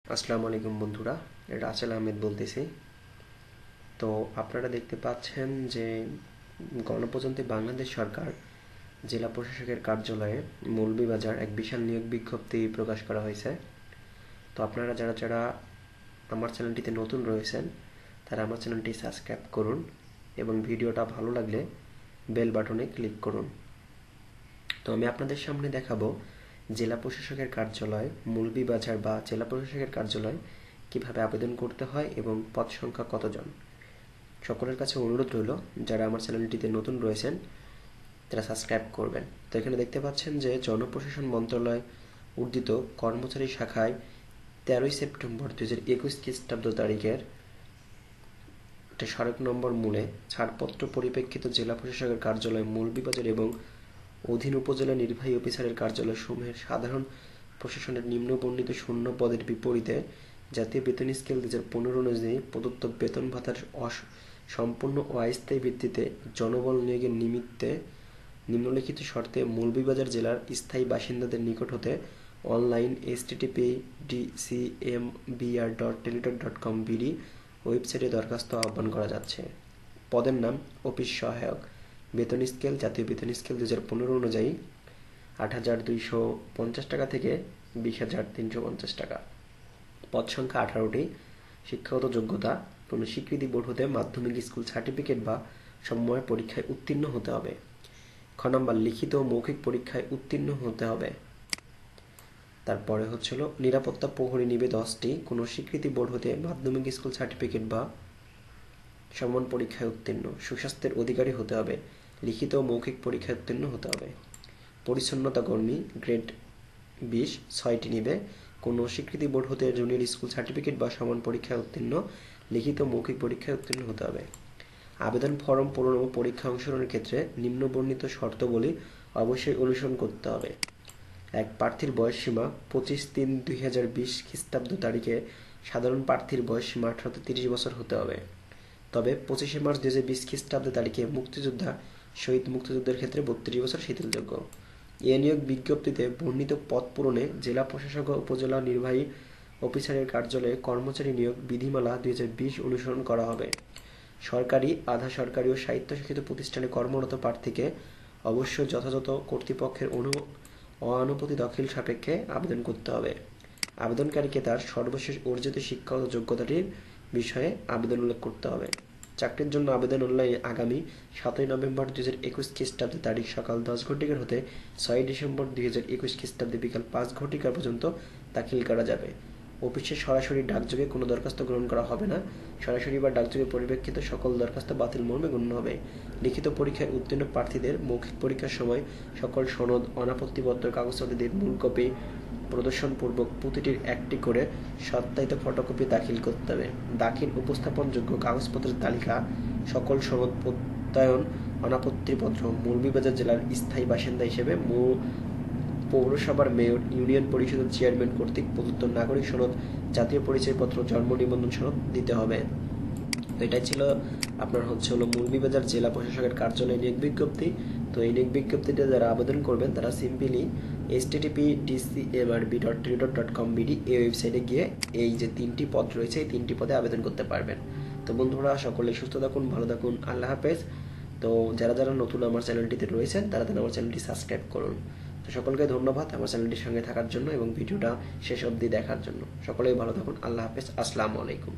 আসসালামু আলাইকুম বন্ধুরা, রাসেল আহমেদ বলতেছি। তো আপনারা দেখতে পাচ্ছেন যে গণপ্রজাতন্ত্রী বাংলাদেশ সরকার জেলা প্রশাসকের কার্যালয়ে মৌলভীবাজার এক বিশাল নিয়োগ বিজ্ঞপ্তি প্রকাশ করা হয়েছে। তো আপনারা যারা যারা আমার চ্যানেলটিতে নতুন রয়েছেন তারা আমার চ্যানেলটি সাবস্ক্রাইব করুন এবং ভিডিওটা ভালো লাগলে বেল বাটনে ক্লিক করুন। তো আমি আপনাদের সামনে দেখাবো জেলা প্রশাসকের কার্যালয় মৌলভীবাজার বা জেলা প্রশাসকের কার্যালয় কিভাবে আবেদন করতে হয় এবং পদ সংখ্যা কতজন। সকলের কাছে অনুরোধ রইল যারা আমার চ্যানেলটিতে নতুন রয়েছেন তারা সাবস্ক্রাইব করবেন। তো এখানে দেখতে পাচ্ছেন যে জনপ্রশাসন মন্ত্রণালয় উর্দিত কর্মচারী শাখায় 13 সেপ্টেম্বর 2021 খ্রিস্টাব্দ তারিখের স্মারক নম্বর মূলে ছাড়পত্র পরিপ্রেক্ষিত জেলা প্রশাসকের কার্যালয় মৌলভীবাজার এবং অধীন উপজেলা নির্বাহী অফিসারের কার্যালয় সমূহের সাধারণ প্রশাসনের নিম্ন বর্ণিত শূন্য পদের বিপরীতে জাতীয় বেতন স্কেল 2015 অনুযায়ী প্রদত্ত বেতন ভাতার সম্পূর্ণ ও অস্থায়ী ভিত্তিতে জনবল নিয়োগের নিমিত্তে নিম্নলিখিত শর্তে মৌলভীবাজার জেলার স্থায়ী বাসিন্দাদের নিকট হতে অনলাইন http://dcmbr.teletalk.com/bd ওয়েবসাইটে দরখাস্ত আহ্বান করা যাচ্ছে। পদের নাম অফিস সহায়ক। বেতন স্কেল জাতীয় বেতন স্কেল 2015 অনুযায়ী 8,250 টাকা থেকে 20,350 টাকা। পদ সংখ্যা 18টি। শিক্ষাগত যোগ্যতা কোনো স্বীকৃতি বোর্ড হতে মাধ্যমিক স্কুল সার্টিফিকেট বা সমন্বয় পরীক্ষায় উত্তীর্ণ হতে হবে। খ নম্বর লিখিত ও মৌখিক পরীক্ষায় উত্তীর্ণ হতে হবে। তারপরে হচ্ছিল নিরাপত্তা প্রহরী নিবে 10টি। কোনো স্বীকৃতি বোর্ড হতে মাধ্যমিক স্কুল সার্টিফিকেট বা সমান পরীক্ষায় উত্তীর্ণ। সুস্বাস্থ্যের অধিকারী হতে হবে। লিখিত ও মৌখিক পরীক্ষায় উত্তীর্ণ হতে হবে। পরিচ্ছন্নতা কর্মী গ্রেড 20 6টি নিবে। কোনো স্বীকৃতি বোর্ড হতে জুনিয়র স্কুল সার্টিফিকেট বা সমান পরীক্ষায় উত্তীর্ণ। লিখিত ও মৌখিক পরীক্ষায় উত্তীর্ণ হতে হবে। আবেদন ফরম পূরণ ও পরীক্ষা অংশগ্রহণের ক্ষেত্রে নিম্নবর্ণিত শর্তাবলী অবশ্যই অনুসরণ করতে হবে। এক প্রার্থীর বয়সসীমা 25/3/2020 খ্রিস্টাব্দ তারিখে সাধারণ প্রার্থীর বয়সসীমা 18 থেকে 30 বছর হতে হবে। তবে 25 মার্চ 2020 খ্রিস্টাব্দ তারিখে মুক্তিযোদ্ধা শহীদ মুক্তিযুদ্ধের ক্ষেত্রে 32 বছর শিথিলযোগ্য। এ নিয়োগ বিজ্ঞপ্তিতে বর্ণিত পদ পূরণে জেলা প্রশাসক ও উপজেলা নির্বাহী অফিসারের কার্যালয়ে কর্মচারী নিয়োগ বিধিমালা 2020 অনুসরণ করা হবে। সরকারি, আধা সরকারি ও স্বায়ত্তশাসিত প্রতিষ্ঠানে কর্মরত প্রার্থীকে অবশ্যই যথাযথ কর্তৃপক্ষের অনুমতি দাখিল সাপেক্ষে আবেদন করতে হবে। আবেদনকারীকে তার সর্বশেষ অর্জিত শিক্ষাগত যোগ্যতাটির বিষয়ে আবেদন উল্লেখ করতে হবে। চাকরির জন্য আবেদন অনলাইনে আগামী 7 নভেম্বর 2021 খ্রিস্টাব্দ তারিখ সকাল 10 ঘটিকা হতে 6 ডিসেম্বর 2021 খ্রিস্টাব্দে বিকাল 5 ঘটিকা পর্যন্ত দাখিল করা যাবে। অফিসে সরাসরি ডাকযোগে কোনো দরখাস্ত গ্রহণ করা হবে না। সরাসরি বা ডাকযোগে পরিপ্রেক্ষিত সকল দরখাস্ত বাতিল মর্মে গণ্য হবে। লিখিত পরীক্ষায় উত্তীর্ণ প্রার্থীদের মৌখিক পরীক্ষার সময় সকল সনদ, অনাপত্তিপত্র, কাগজপত্রের মূল কপি প্রদর্শনপূর্বক প্রতিটির একটি করে সত্যায়িত ফটোকপি দাখিল করতে হবে। দাখিল উপস্থাপনযোগ্য কাগজপত্রের তালিকা, সকল সনদ প্রত্যয়ন, অনাপত্তিপত্র মৌলভীবাজার জেলার স্থায়ী বাসিন্দা হিসেবে পৌরসভার মেয়র, ইউনিয়ন পরিষদের চেয়ারম্যান কর্তৃক প্রদত্ত নাগরিক সনদ, জাতীয় পরিচয়পত্র, জন্ম নিবন্ধন সনদ দিতে হবে। এটাই ছিল আপনার হলো মৌলভীবাজার জেলা প্রশাসকের কার্যালয় নিয়োগ বিজ্ঞপ্তি। তো এই নিয়োগ বিজ্ঞপ্তিতে যারা আবেদন করবেন তারা সিম্পলি http://dcmbr.teletalk.com/bd এই ওয়েবসাইটে গিয়ে এই যে 3টি পদ রয়েছে এই 3টি পদে আবেদন করতে পারবেন। তো বন্ধুরা সকলে সুস্থ থাকুন, ভালো থাকুন, আল্লাহ হাফেজ। তো যারা যারা নতুন আমার চ্যানেলটিতে রয়েছেন তারা আমার চ্যানেলটি সাবস্ক্রাইব করুন। তো সকলকে ধন্যবাদ আমার চ্যানেলটির সঙ্গে থাকার জন্য এবং ভিডিওটা শেষ অবধি দেখার জন্য। সকলেই ভালো থাকুন, আল্লাহ হাফেজ, আসসালামু আলাইকুম।